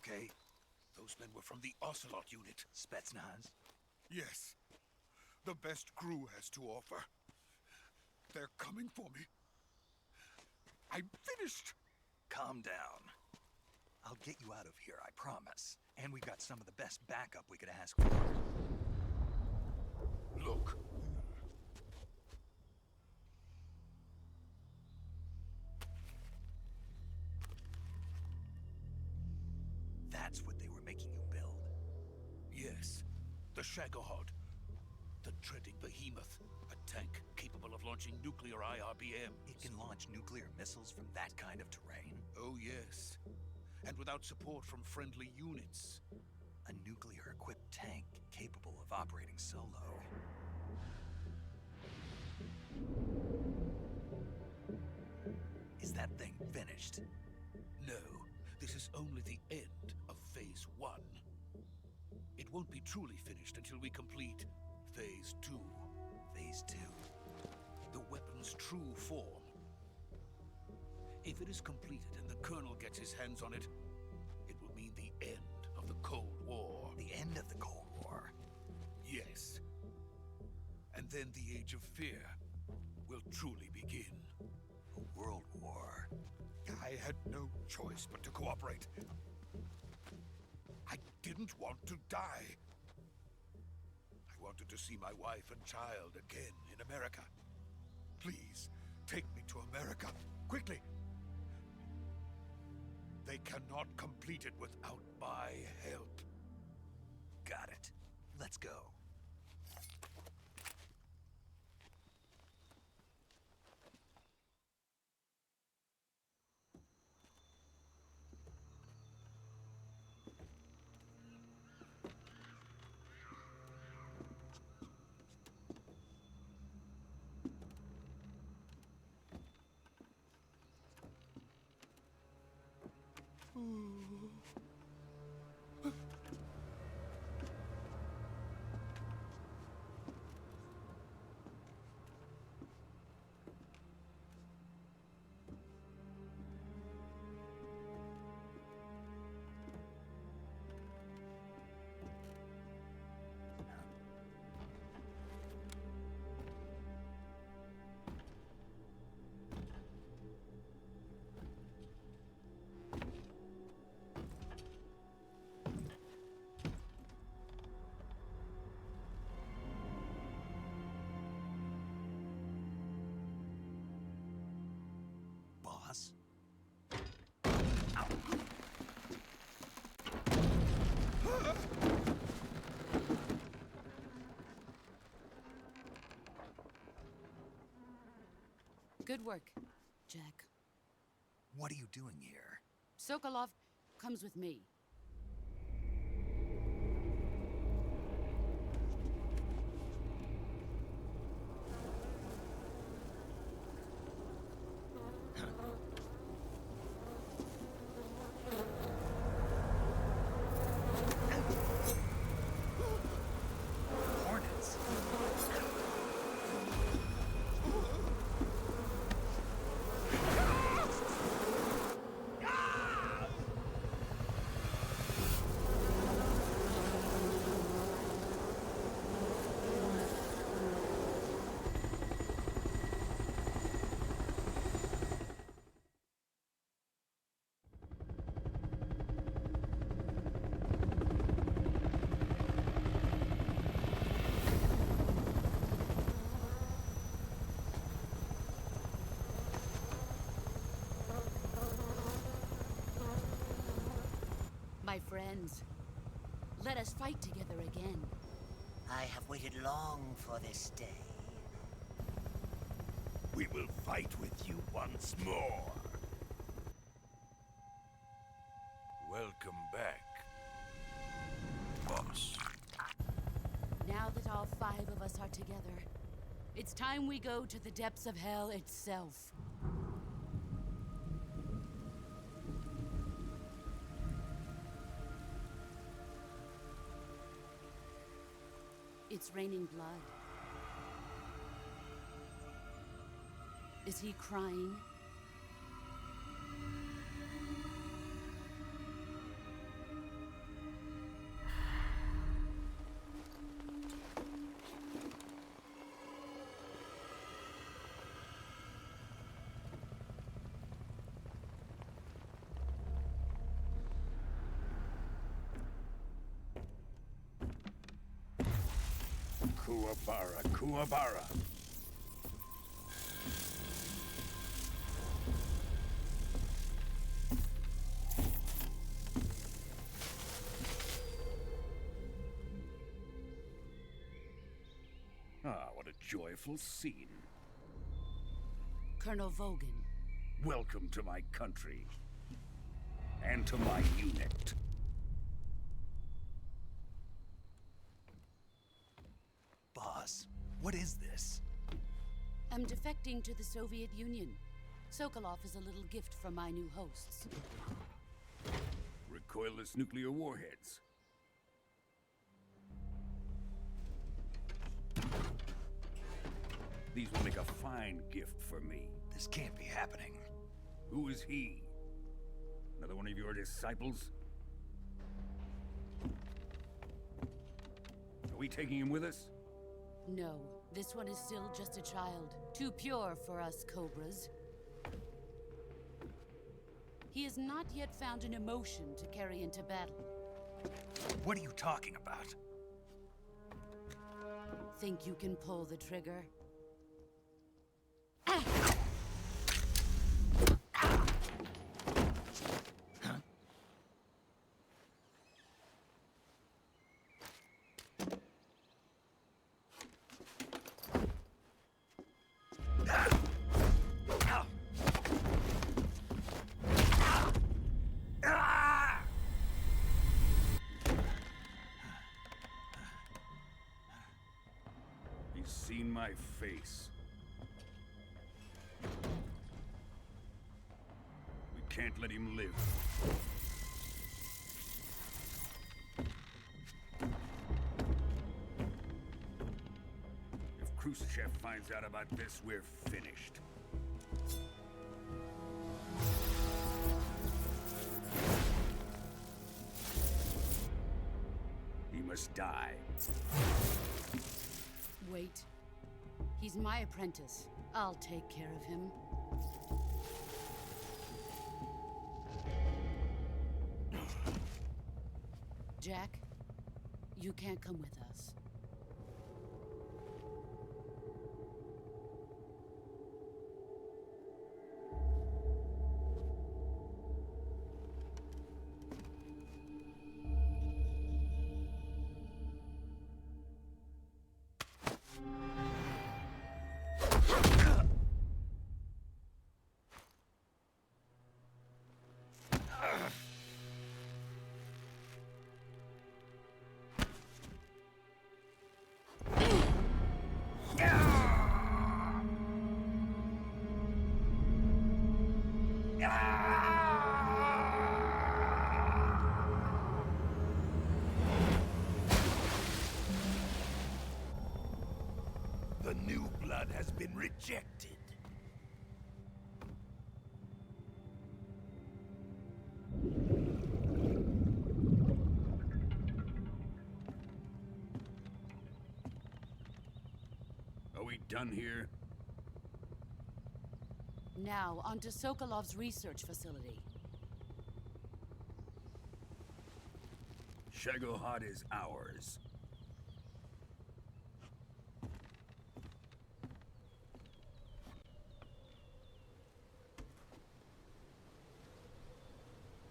okay? Those men were from the Ocelot unit. Spetsnaz? Yes. The best crew has to offer. They're coming for me. I'm finished. Calm down. I'll get you out of here, I promise. And we've got some of the best backup we could ask for. Look. That's what they were making you build? Yes. The Shagohod. The dreading behemoth. A tank capable of launching nuclear IRBM. It can launch nuclear missiles from that kind of terrain? Oh, yes. And without support from friendly units. A nuclear-equipped tank capable of operating solo. Is that thing finished? No, this is only the end of Phase 1. It won't be truly finished until we complete Phase 2. Phase 2? The weapon's true form. If it is completed and the Colonel gets his hands on it, it will mean the end of the Cold War. The end of the Cold War? Yes. And then the Age of Fear will truly begin. A world war. I had no choice but to cooperate. I didn't want to die. I wanted to see my wife and child again in America. Please, take me to America, quickly. They cannot complete it without my help. Got it. Let's go. Boss? Good work, Jack. What are you doing here? Sokolov comes with me. Hornets? My friends, let us fight together again. I have waited long for this day. We will fight with you once more. Welcome back, boss. Now that all 5 of us are together, it's time we go to the depths of hell itself. It's raining blood. Is he crying? Kuwabara, Kuwabara. Ah, what a joyful scene. Colonel Vogan. Welcome to my country. And to my unit. Boss, what is this? I'm defecting to the Soviet Union. Sokolov is a little gift from my new hosts. Recoilless nuclear warheads. These will make a fine gift for me. This can't be happening. Who is he? Another one of your disciples? Are we taking him with us? No, this one is still just a child. Too pure for us Cobras. He has not yet found an emotion to carry into battle. What are you talking about? Think you can pull the trigger? He's seen my face. We can't let him live. If Khrushchev finds out about this, we're finished. He must die. Wait. He's my apprentice. I'll take care of him. Jack, you can't come with us. The new blood has been rejected. Are we done here? Now, onto Sokolov's research facility. Shagohod is ours.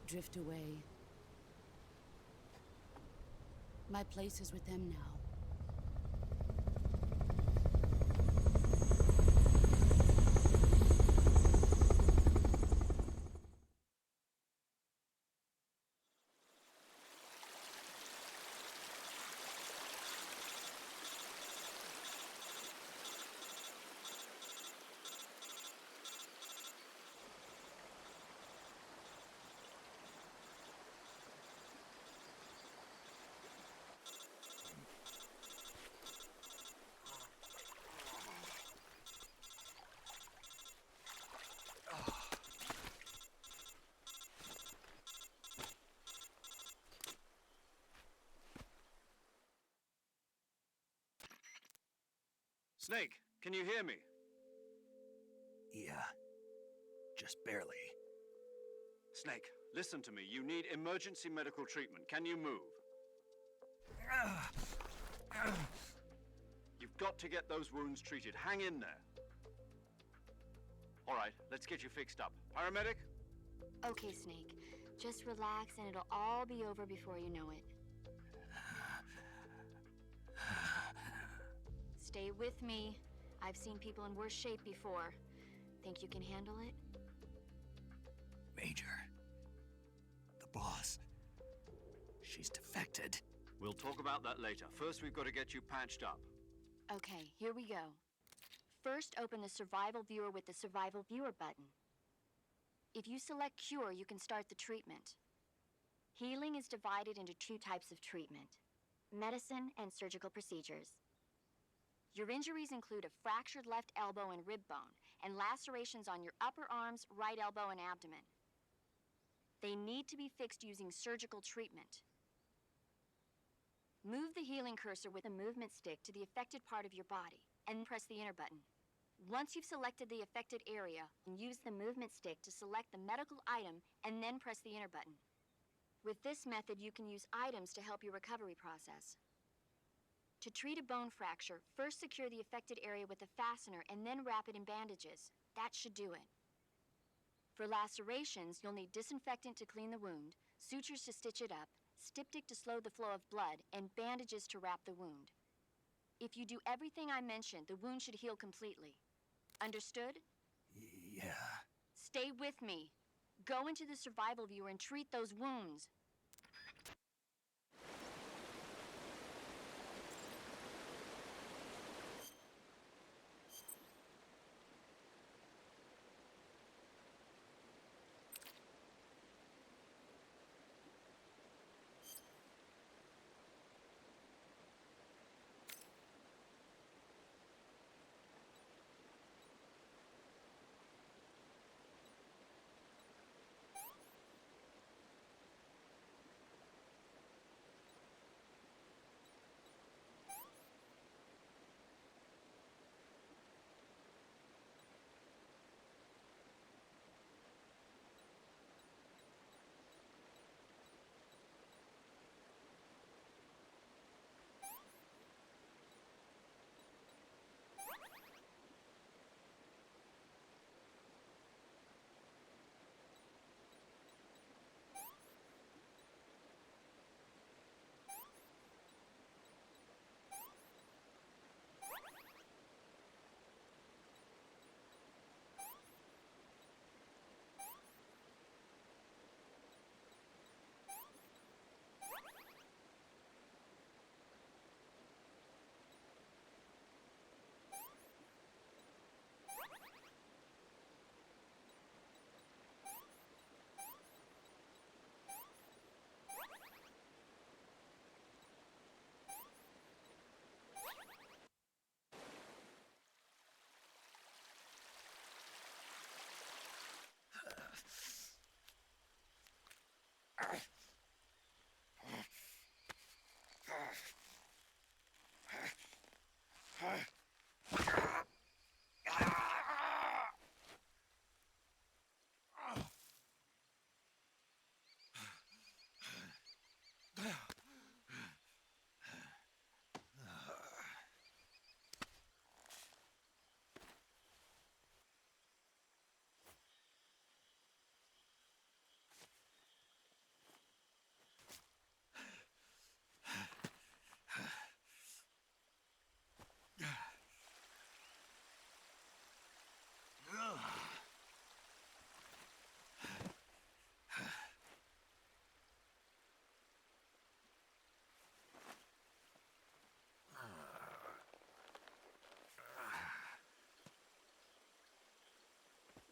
Drift away. My place is with them now. Snake, can you hear me? Yeah, just barely. Snake, listen to me. You need emergency medical treatment. Can you move? You've got to get those wounds treated. Hang in there. All right, let's get you fixed up. Paramedic? Okay, Snake. Just relax and it'll all be over before you know it. Stay with me. I've seen people in worse shape before. Think you can handle it? Major. The boss. She's defected. We'll talk about that later. First, we've got to get you patched up. Okay, here we go. First, open the Survival Viewer with the Survival Viewer button. If you select Cure, you can start the treatment. Healing is divided into two types of treatment: medicine and surgical procedures. Your injuries include a fractured left elbow and rib bone, and lacerations on your upper arms, right elbow, and abdomen. They need to be fixed using surgical treatment. Move the healing cursor with a movement stick to the affected part of your body, and press the enter button. Once you've selected the affected area, use the movement stick to select the medical item, and then press the enter button. With this method, you can use items to help your recovery process. To treat a bone fracture, first secure the affected area with a fastener and then wrap it in bandages. That should do it. For lacerations, you'll need disinfectant to clean the wound, sutures to stitch it up, styptic to slow the flow of blood, and bandages to wrap the wound. If you do everything I mentioned, the wound should heal completely. Understood? Yeah. Stay with me. Go into the Survival Viewer and treat those wounds.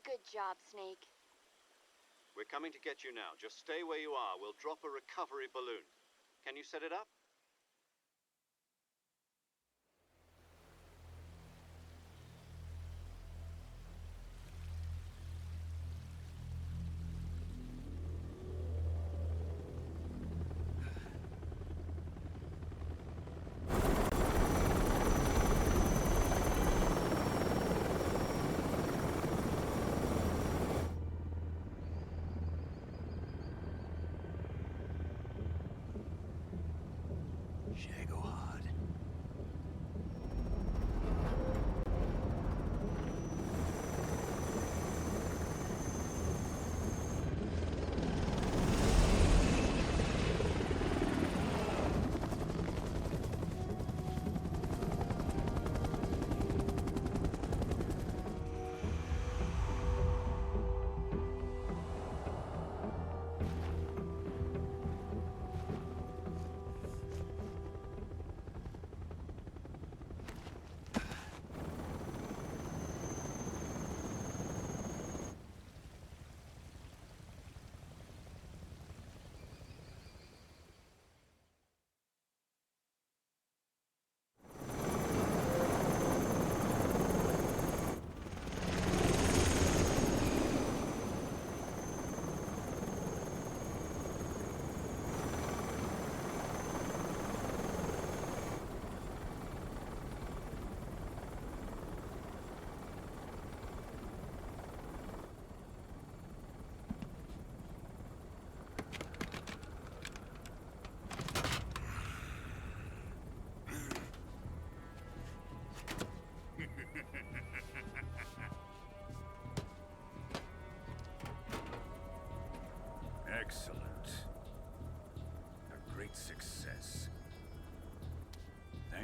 Good job, Snake. We're coming to get you now. Just stay where you are. We'll drop a recovery balloon. Can you set it up?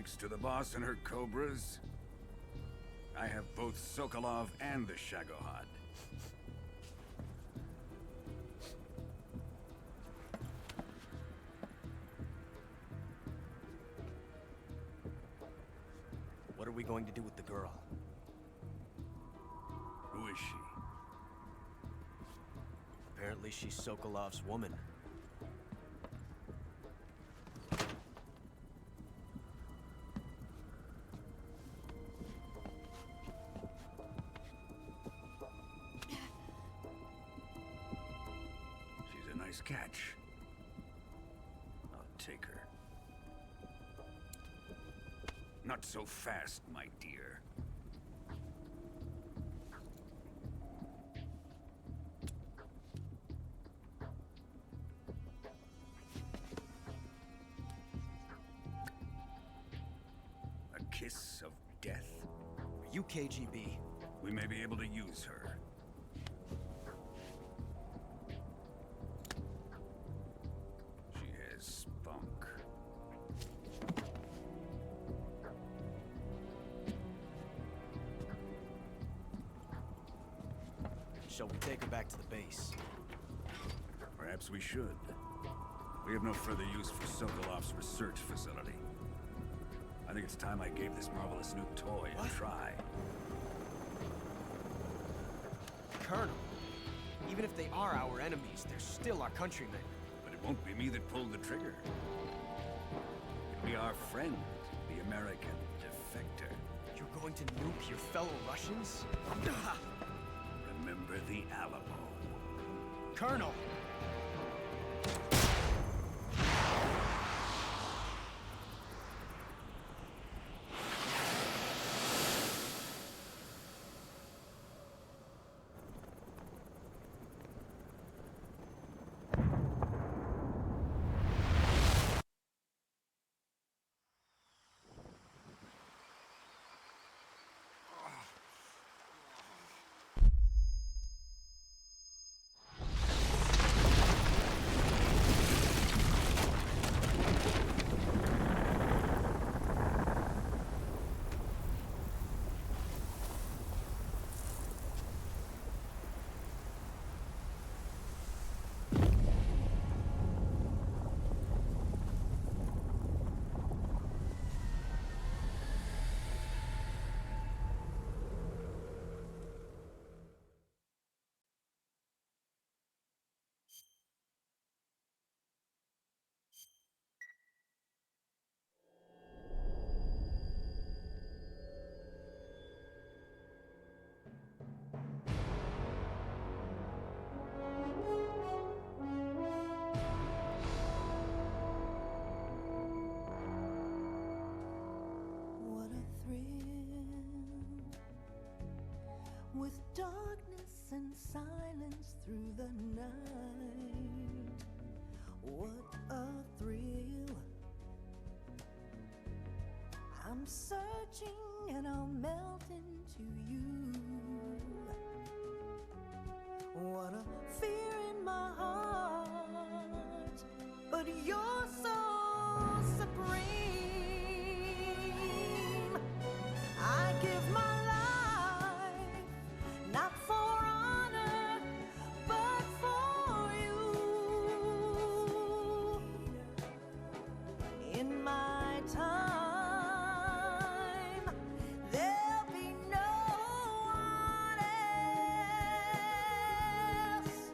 Thanks to the boss and her cobras, I have both Sokolov and the Shagohod. What are we going to do with the girl? Who is she? Apparently she's Sokolov's woman. She's a nice catch. I'll take her. Not so fast, my dear. A kiss of death? Are you KGB? We may be able to use her. She has spunk. Shall we take her back to the base? Perhaps we should. We have no further use for Sokolov's research facility. I think it's time I gave this marvelous new toy a try. Colonel, even if they are our enemies, they're still our countrymen. But it won't be me that pulled the trigger. It'll be our friend, the American defector. You're going to nuke your fellow Russians? Remember the Alamo. Colonel! What a thrill, with darkness and silence through the night. What a thrill. I'm searching and I'll melt into you. What a fear in my heart, but you're so supreme. I give my life, not for honor, but for you. In my time, there'll be no one else.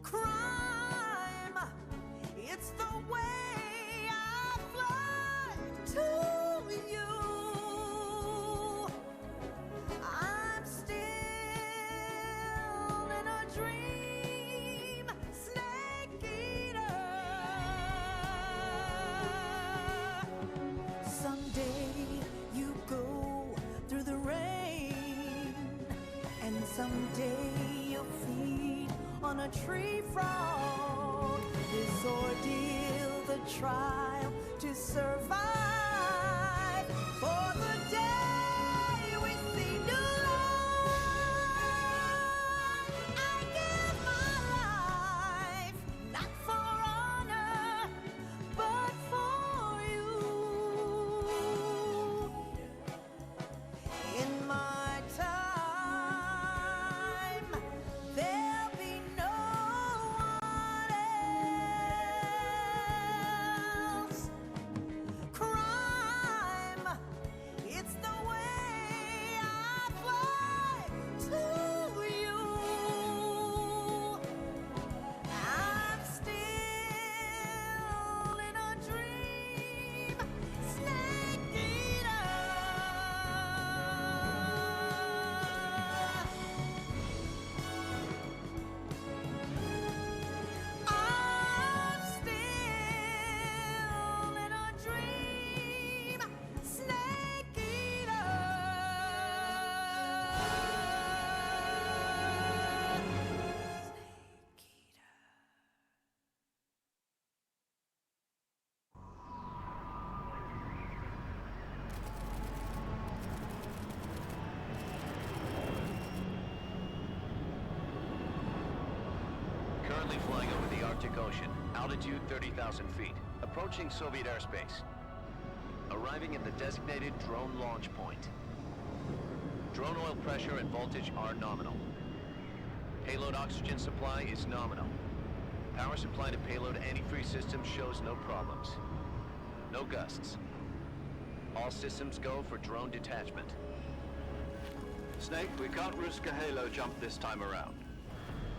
Crime, it's the way I fly to you. I'm still in a dream, snake eater. Someday you go through the rain, and someday you'll feed on a tree frog. This ordeal, the trial to survive, for the day we see new light. I give my life, not for honor, but for you. Arctic Ocean, altitude 30,000 feet, approaching Soviet airspace. Arriving at the designated drone launch point. Drone oil pressure and voltage are nominal. Payload oxygen supply is nominal. Power supply to payload antifreeze system shows no problems. No gusts. All systems go for drone detachment. Snake, we can't risk a halo jump this time around.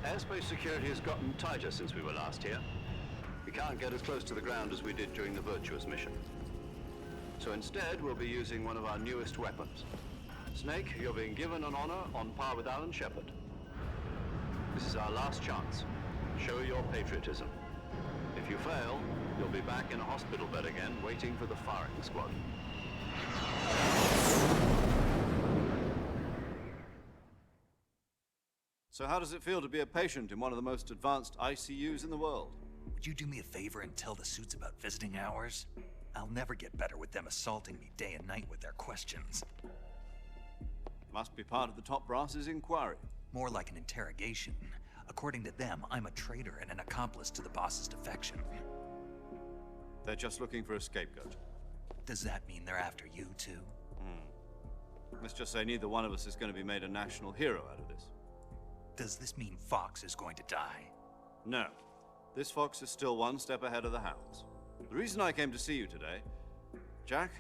Airspace security has gotten tighter since we were last here. We can't get as close to the ground as we did during the Virtuous mission. So instead, we'll be using one of our newest weapons. Snake, you're being given an honor on par with Alan Shepard. This is our last chance. Show your patriotism. If you fail, you'll be back in a hospital bed again, waiting for the firing squad. So how does it feel to be a patient in one of the most advanced ICUs in the world? Would you do me a favor and tell the suits about visiting hours? I'll never get better with them assaulting me day and night with their questions. Must be part of the top brass's inquiry. More like an interrogation. According to them, I'm a traitor and an accomplice to the boss's defection. They're just looking for a scapegoat. Does that mean they're after you, too? Let's just say neither one of us is going to be made a national hero out of this. Does this mean Fox is going to die? No. This fox is still one step ahead of the hounds. The reason I came to see you today, Jack,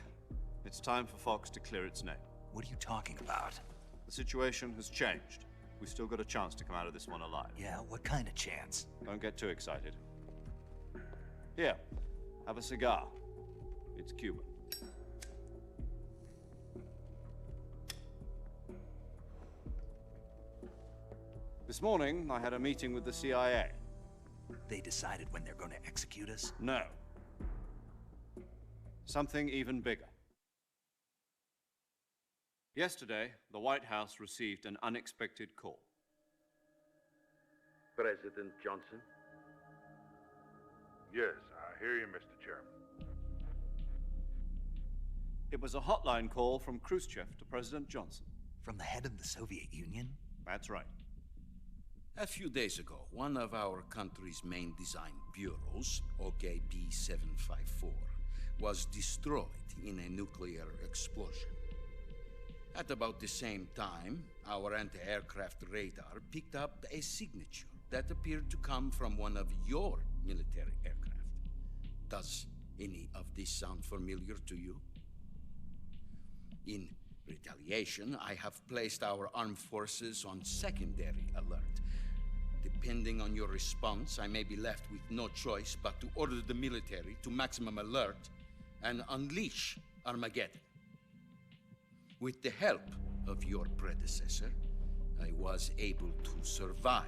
it's time for Fox to clear its name. What are you talking about? The situation has changed. We've still got a chance to come out of this one alive. Yeah, what kind of chance? Don't get too excited. Here, have a cigar. It's Cuban. This morning, I had a meeting with the CIA. They decided when they're going to execute us? No. Something even bigger. Yesterday, the White House received an unexpected call. President Johnson? Yes, I hear you, Mr. Chairman. It was a hotline call from Khrushchev to President Johnson. From the head of the Soviet Union? That's right. A few days ago, one of our country's main design bureaus, OKB-754, was destroyed in a nuclear explosion. At about the same time, our anti-aircraft radar picked up a signature that appeared to come from one of your military aircraft. Does any of this sound familiar to you? In retaliation, I have placed our armed forces on secondary alert. Depending on your response, I may be left with no choice but to order the military to maximum alert and unleash Armageddon. With the help of your predecessor, I was able to survive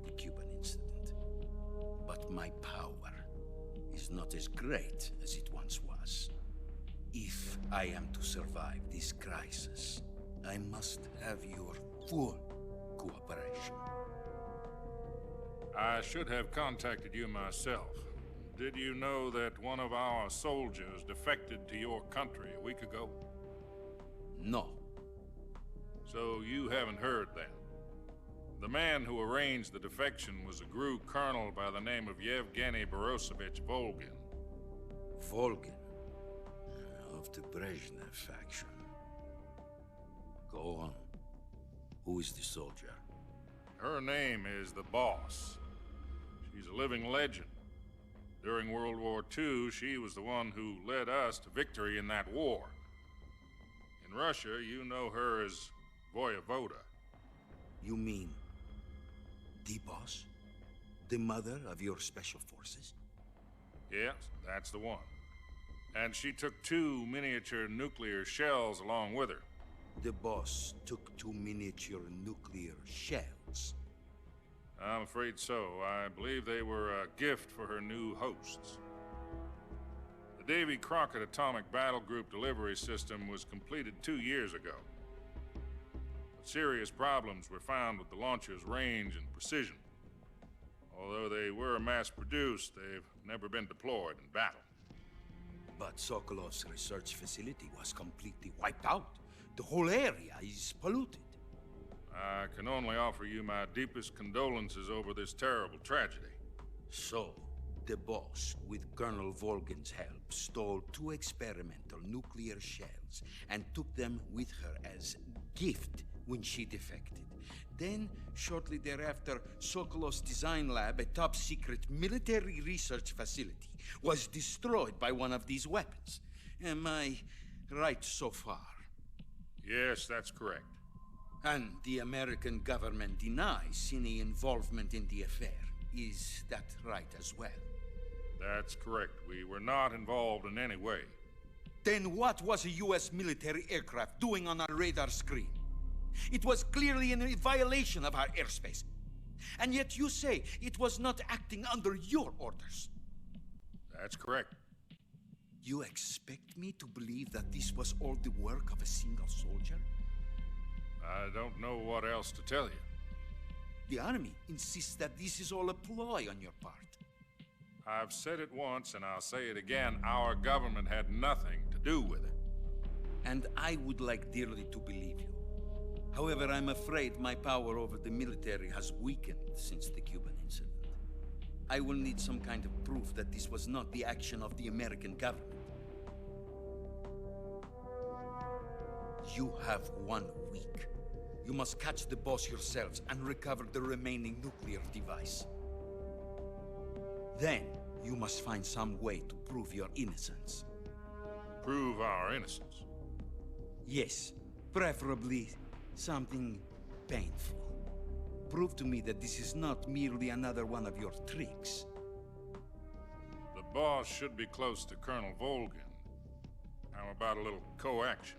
the Cuban incident. But my power is not as great as it once was. If I am to survive this crisis, I must have your full cooperation. I should have contacted you myself. Did you know that one of our soldiers defected to your country a week ago? No. So you haven't heard then. The man who arranged the defection was a GRU colonel by the name of Yevgeny Borosovich Volgin. Volgin? Of the Brezhnev faction. Go on. Who is the soldier? Her name is the Boss. She's a living legend. During World War II, she was the one who led us to victory in that war. In Russia, you know her as Voyevoda. You mean the Boss? The mother of your special forces? Yes, that's the one. And she took 2 miniature nuclear shells along with her. The Boss took 2 miniature nuclear shells? I'm afraid so. I believe they were a gift for her new hosts. The Davy Crockett Atomic Battle Group delivery system was completed 2 years ago. But serious problems were found with the launcher's range and precision. Although they were mass-produced, they've never been deployed in battle. But Sokolov's research facility was completely wiped out. The whole area is polluted. I can only offer you my deepest condolences over this terrible tragedy. So, the boss, with Colonel Volgin's help, stole 2 experimental nuclear shells and took them with her as gift when she defected. Then, shortly thereafter, Sokolov's design lab, a top-secret military research facility, was destroyed by one of these weapons. Am I right so far? Yes, that's correct. And the American government denies any involvement in the affair. Is that right as well? That's correct. We were not involved in any way. Then what was a U.S. military aircraft doing on our radar screen? It was clearly in violation of our airspace. And yet you say it was not acting under your orders. That's correct. You expect me to believe that this was all the work of a single soldier? I don't know what else to tell you. The Army insists that this is all a ploy on your part. I've said it once, and I'll say it again. Our government had nothing to do with it. And I would like dearly to believe you. However, I'm afraid my power over the military has weakened since the Cuban incident. I will need some kind of proof that this was not the action of the American government. You have 1 week. You must catch the boss yourselves and recover the remaining nuclear device. Then, you must find some way to prove your innocence. Prove our innocence? Yes, preferably something painful. Prove to me that this is not merely another one of your tricks. The boss should be close to Colonel Volgin. How about a little co-action?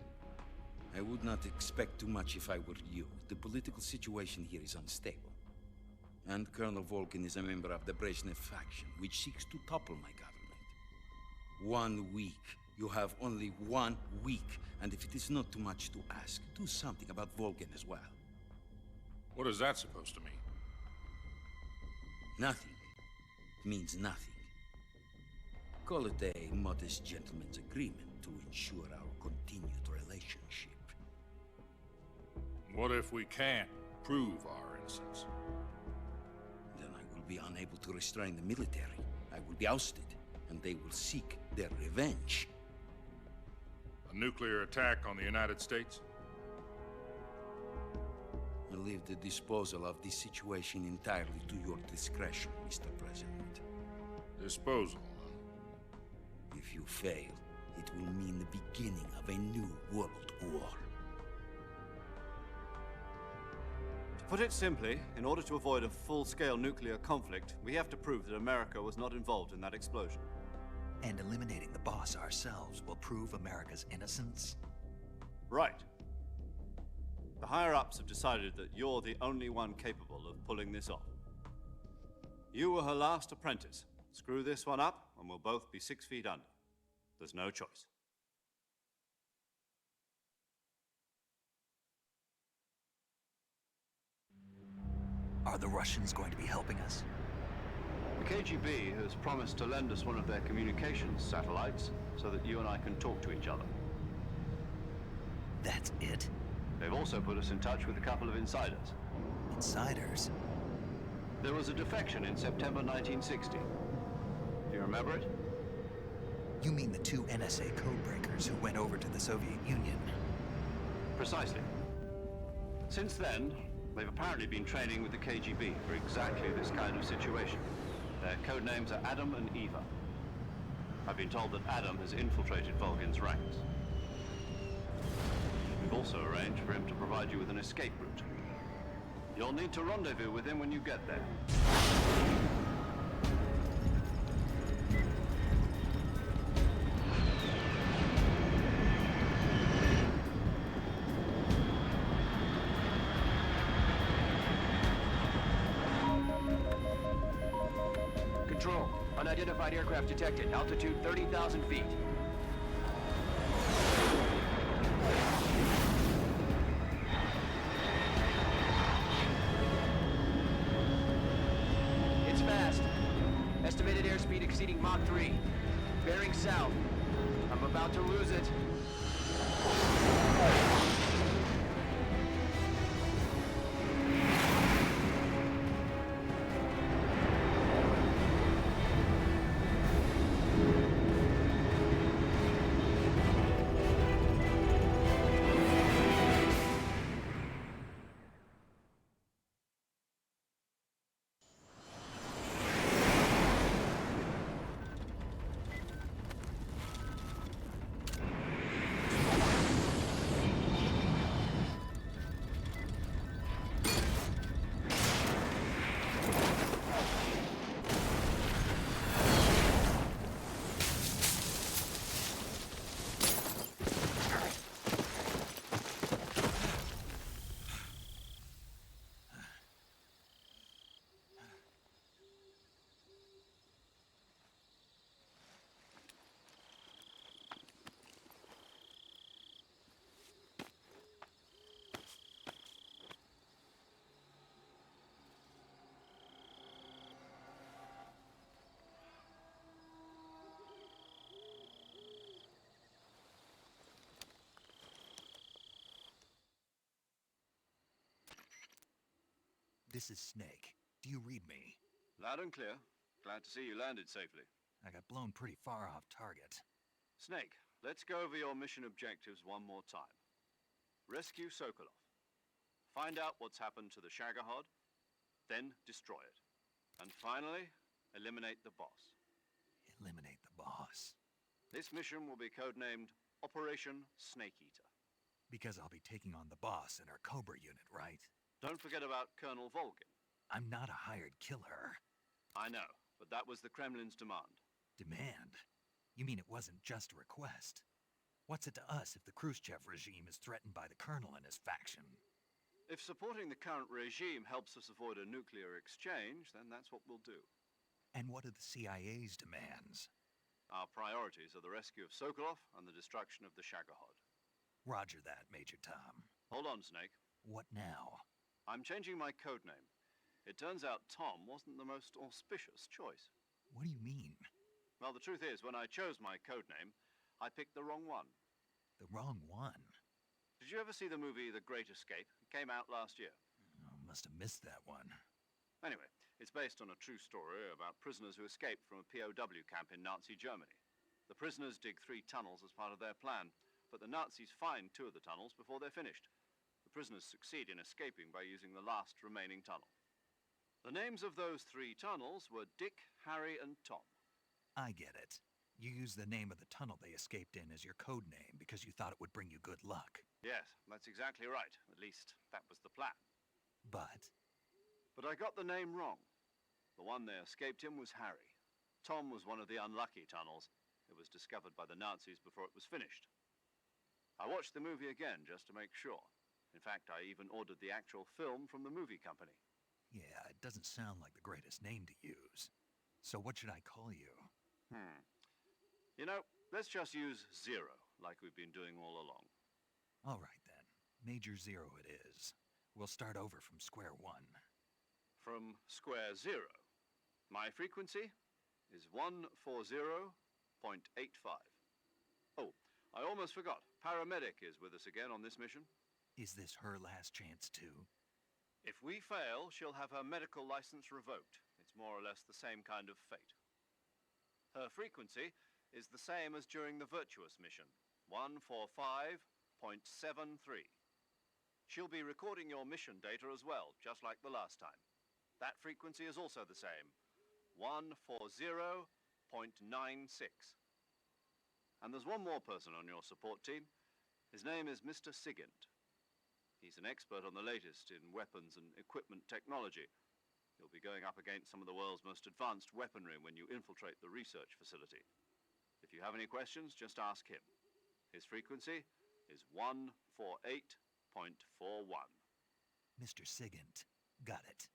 I would not expect too much if I were you. The political situation here is unstable. And Colonel Volgin is a member of the Brezhnev faction, which seeks to topple my government. 1 week. You have only 1 week. And if it is not too much to ask, do something about Volgin as well. What is that supposed to mean? Nothing. It means nothing. Call it a modest gentleman's agreement to ensure our continued relationship. What if we can't prove our innocence? Then I will be unable to restrain the military. I will be ousted, and they will seek their revenge. A nuclear attack on the United States? I leave the disposal of this situation entirely to your discretion, Mr. President. Disposal, huh? If you fail, it will mean the beginning of a new world war. To put it simply, in order to avoid a full-scale nuclear conflict, we have to prove that America was not involved in that explosion. And eliminating the boss ourselves will prove America's innocence? Right. The higher-ups have decided that you're the only one capable of pulling this off. You were her last apprentice. Screw this one up, and we'll both be 6 feet under. There's no choice. Are the Russians going to be helping us? The KGB has promised to lend us one of their communications satellites so that you and I can talk to each other. That's it? They've also put us in touch with a couple of insiders. Insiders? There was a defection in September 1960. Do you remember it? You mean the 2 NSA codebreakers who went over to the Soviet Union? Precisely. Since then, they've apparently been training with the KGB for exactly this kind of situation. Their code names are Adam and Eva. I've been told that Adam has infiltrated Volgin's ranks. We've also arranged for him to provide you with an escape route. You'll need to rendezvous with him when you get there. Control. Unidentified aircraft detected. Altitude 30,000 feet. It's fast. Estimated airspeed exceeding Mach 3. Bearing south. I'm about to lose it. This is Snake. Do you read me? Loud and clear. Glad to see you landed safely. I got blown pretty far off target. Snake, let's go over your mission objectives one more time. Rescue Sokolov. Find out what's happened to the Shagohod, then destroy it. And finally, eliminate the boss. Eliminate the boss. This mission will be codenamed Operation Snake Eater. Because I'll be taking on the boss in our Cobra unit, right? Don't forget about Colonel Volgin. I'm not a hired killer. I know, but that was the Kremlin's demand. Demand? You mean it wasn't just a request? What's it to us if the Khrushchev regime is threatened by the Colonel and his faction? If supporting the current regime helps us avoid a nuclear exchange, then that's what we'll do. And what are the CIA's demands? Our priorities are the rescue of Sokolov and the destruction of the Shagohod. Roger that, Major Tom. Hold on, Snake. What now? I'm changing my codename. It turns out Tom wasn't the most auspicious choice. What do you mean? Well, the truth is, when I chose my codename, I picked the wrong one. The wrong one? Did you ever see the movie The Great Escape? It came out last year. Oh, must have missed that one. Anyway, it's based on a true story about prisoners who escaped from a POW camp in Nazi Germany. The prisoners dig 3 tunnels as part of their plan, but the Nazis find 2 of the tunnels before they're finished. The prisoners succeed in escaping by using the last remaining tunnel. The names of those 3 tunnels were Dick, Harry, and Tom. I get it. You used the name of the tunnel they escaped in as your code name because you thought it would bring you good luck. Yes, that's exactly right. At least, that was the plan. But I got the name wrong. The one they escaped in was Harry. Tom was one of the unlucky tunnels. It was discovered by the Nazis before it was finished. I watched the movie again just to make sure. In fact, I even ordered the actual film from the movie company. yeah, it doesn't sound like the greatest name to use. So what should I call you? You know, let's just use Zero, like we've been doing all along. All right then. Major Zero it is. We'll start over from square one. From square 0. My frequency is 140.85. Oh, I almost forgot. Paramedic is with us again on this mission. Is this her last chance too? If we fail, she'll have her medical license revoked. It's more or less the same kind of fate. Her frequency is the same as during the Virtuous mission, 145.73. She'll be recording your mission data as well, just like the last time. That frequency is also the same, 140.96. And there's one more person on your support team. His name is Mr. Sigint. He's an expert on the latest in weapons and equipment technology. You'll be going up against some of the world's most advanced weaponry when you infiltrate the research facility. If you have any questions, just ask him. His frequency is 148.41. Mr. Sigint. Got it.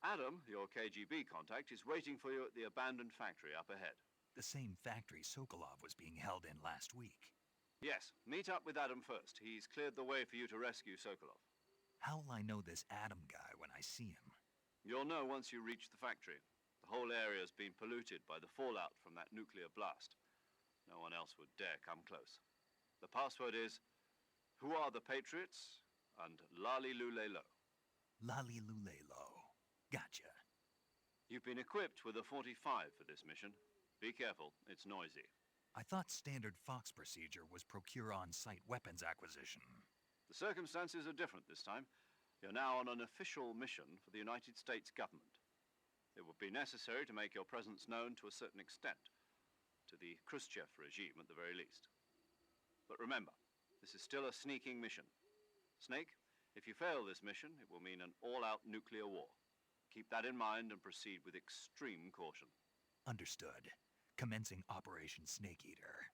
Adam, your KGB contact, is waiting for you at the abandoned factory up ahead. The same factory Sokolov was being held in last week. Yes, meet up with Adam first. He's cleared the way for you to rescue Sokolov. How will I know this Adam guy when I see him? You'll know once you reach the factory. The whole area's been polluted by the fallout from that nuclear blast. No one else would dare come close. The password is, "Who are the Patriots?" and Lali Lulelo. Lali Lulelo. Gotcha. You've been equipped with a 45 for this mission. Be careful, it's noisy. I thought standard Fox procedure was procure on-site weapons acquisition. The circumstances are different this time. You're now on an official mission for the United States government. It would be necessary to make your presence known to a certain extent, to the Khrushchev regime at the very least. But remember, this is still a sneaking mission. Snake, if you fail this mission, it will mean an all-out nuclear war. Keep that in mind and proceed with extreme caution. Understood. Commencing Operation Snake Eater.